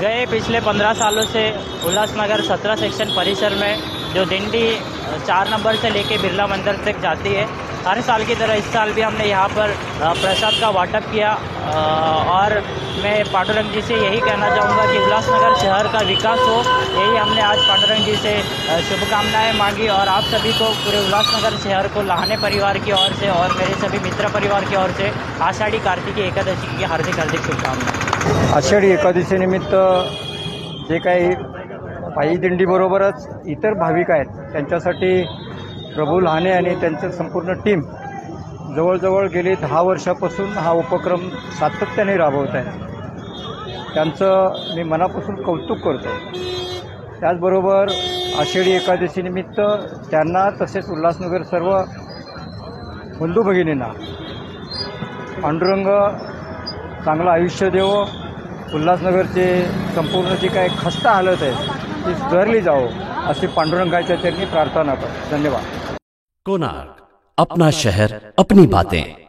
गए पिछले 15 सालों से उल्लासनगर 17 सेक्शन परिसर में जो दिंडी 4 नंबर से लेके बिरला मंदिर तक जाती है, हर साल की तरह इस साल भी हमने यहाँ पर प्रसाद का वाटप किया। और मैं पांडुरंग जी से यही कहना चाहूँगा कि उल्लासनगर शहर का विकास हो, यही हमने आज पांडुरंग जी से शुभकामनाएं मांगी। और आप सभी को, पूरे उल्लासनगर शहर को, लाहने परिवार की ओर से और मेरे सभी मित्र परिवार की ओर से आषाढ़ी कार्तिकी एकादशी की हार्दिक हार्दिक शुभकामनाएं। आषाढी एकादशीनिमित्त जे काही पायी दिंडीबरोबरच इतर भाविक आहेत त्यांच्यासाठी प्रभू लहाने आणि त्यांचं संपूर्ण टीम जवळजवळ गेली 10 वर्षापासून हा उपक्रम सातत्याने राबवत आहे। त्यांचं मी मनापासून कौतुक करतो। त्याचबरोबर आषाढी एकादशीनिमित्त त्यांना तसेच उल्हासनगर सर्व बंधू भगिनींना पांडुरंग चांगलं आयुष्य देवो, उल्हासनगरचे संपूर्ण जी काही खस्ता हालत आहे ती सुधारली जावो अशी पांडुरंगाच्या चरणी प्रार्थना करतो। धन्यवाद। कोणार्क, अपना शहर, अपनी बातें।